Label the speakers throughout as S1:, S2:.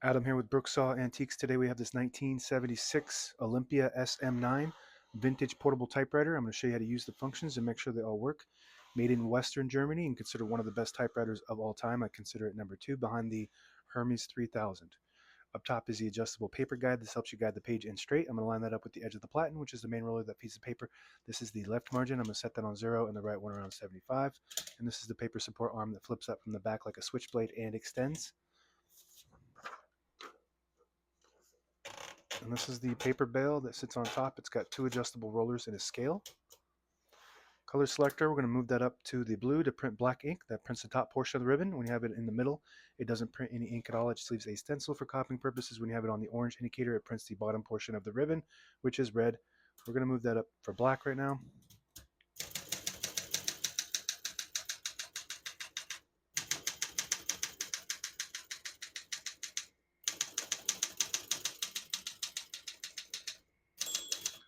S1: Adam here with Brooksaw Antiques. Today we have this 1976 Olympia SM9 vintage portable typewriter. I'm going to show you how to use the functions and make sure they all work. Made in Western Germany and considered one of the best typewriters of all time. I consider it number 2 behind the Hermes 3000. Up top is the adjustable paper guide. This helps you guide the page in straight. I'm going to line that up with the edge of the platen, which is the main roller of that piece of paper. This is the left margin. I'm going to set that on 0 and the right one around 75. And this is the paper support arm that flips up from the back like a switchblade and extends. And this is the paper bale that sits on top. It's got 2 adjustable rollers and a scale. Color selector, we're going to move that up to the blue to print black ink. That prints the top portion of the ribbon. When you have it in the middle, it doesn't print any ink at all. It just leaves a stencil for copying purposes. When you have it on the orange indicator, it prints the bottom portion of the ribbon, which is red. We're going to move that up for black right now.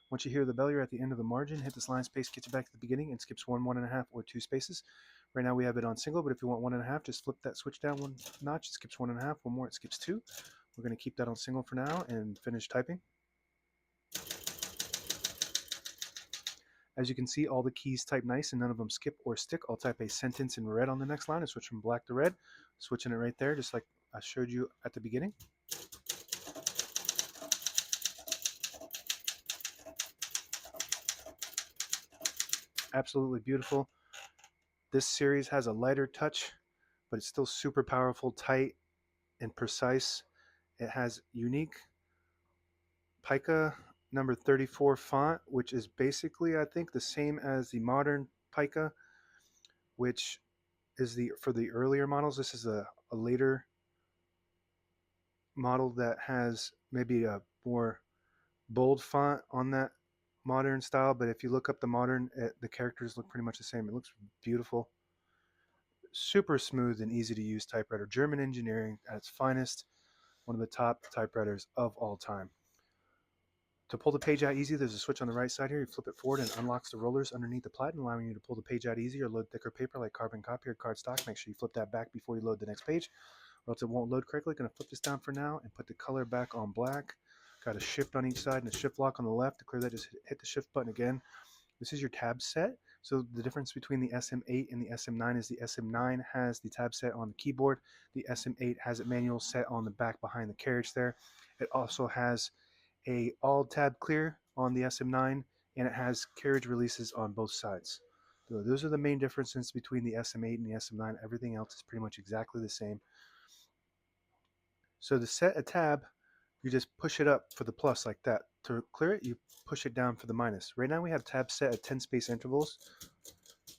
S1: Once you hear the bell, you're at the end of the margin. Hit this line space, gets you back to the beginning, and skips 1, 1.5, or 2 spaces. Right now we have it on single, but if you want 1.5, just flip that switch down 1 notch. It skips 1.5. One more, it skips 2. We're going to keep that on single for now and finish typing. As you can see, all the keys type nice and none of them skip or stick. I'll type a sentence in red on the next line and switch from black to red. Switching it right there, just like I showed you at the beginning. Absolutely beautiful. This series has a lighter touch, but it's still super powerful, tight, and precise. It has unique pica number 34 font, which is basically, I think, the same as the modern pica, which is for the earlier models. This is a later model that has maybe a more bold font on that modern style, but if you look up the modern, the characters look pretty much the same. It looks beautiful. Super smooth and easy to use typewriter. German engineering at its finest. One of the top typewriters of all time. To pull the page out easy, there's a switch on the right side here. You flip it forward and it unlocks the rollers underneath the platen, allowing you to pull the page out easy or load thicker paper like carbon copy or cardstock. Make sure you flip that back before you load the next page, or else it won't load correctly. Going to flip this down for now and put the color back on black. Got a shift on each side and a shift lock on the left. To clear that, just hit the shift button again. This is your tab set. So the difference between the SM8 and the SM9 is the SM9 has the tab set on the keyboard. The SM8 has it manual set on the back behind the carriage there. It also has a all tab clear on the SM9, and it has carriage releases on both sides. So those are the main differences between the SM8 and the SM9. Everything else is pretty much exactly the same. So to set a tab, you just push it up for the plus like that. To clear it, you push it down for the minus. Right now we have tabs set at 10 space intervals.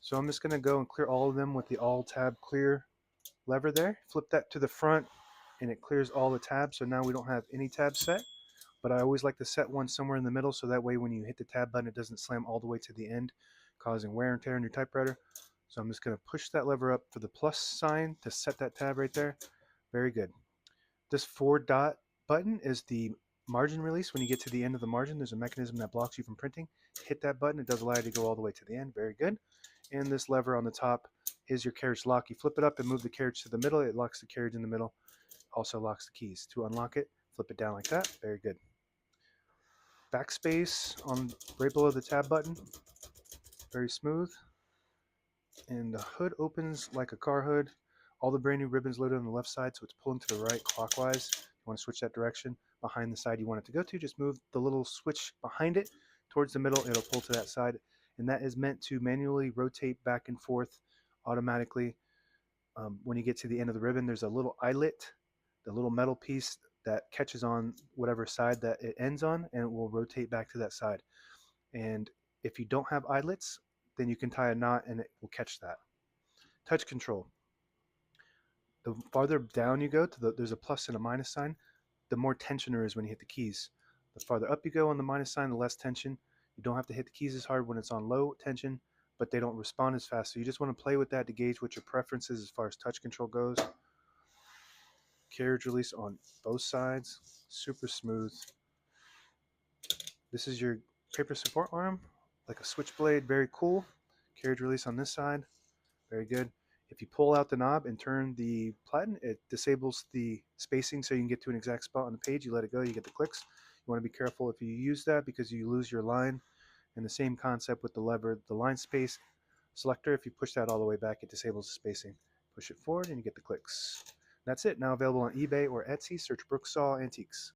S1: So I'm just going to go and clear all of them with the all tab clear lever there. Flip that to the front and it clears all the tabs. So now we don't have any tabs set. But I always like to set one somewhere in the middle so that way when you hit the tab button, it doesn't slam all the way to the end, causing wear and tear on your typewriter. So I'm just going to push that lever up for the plus sign to set that tab right there. Very good. This 4-dot button is the margin release. When you get to the end of the margin, there's a mechanism that blocks you from printing. Hit that button. It does allow you to go all the way to the end. Very good. And this lever on the top is your carriage lock. You flip it up and move the carriage to the middle. It locks the carriage in the middle. Also locks the keys. To unlock it, flip it down like that. Very good. Backspace on right below the tab button. Very smooth. And the hood opens like a car hood. All the brand new ribbons loaded on the left side, so it's pulling to the right clockwise. You want to switch that direction. Behind the side you want it to go to, just move the little switch behind it towards the middle. It'll pull to that side. And that is meant to manually rotate back and forth automatically. When you get to the end of the ribbon, there's a little eyelet, the little metal piece that catches on whatever side that it ends on, and it will rotate back to that side. And if you don't have eyelets, then you can tie a knot and it will catch that. Touch control. The farther down you go, there's a plus and a minus sign, the more tension there is when you hit the keys. The farther up you go on the minus sign, the less tension. You don't have to hit the keys as hard when it's on low tension, but they don't respond as fast. So you just want to play with that to gauge what your preference is as far as touch control goes. Carriage release on both sides, super smooth. This is your paper support arm, like a switchblade, very cool. Carriage release on this side, very good. If you pull out the knob and turn the platen, it disables the spacing so you can get to an exact spot on the page. You let it go, you get the clicks. You want to be careful if you use that because you lose your line. And the same concept with the lever, the line space selector. If you push that all the way back, it disables the spacing. Push it forward and you get the clicks. That's it. Now available on eBay or Etsy. Search Brooksaw Antiques.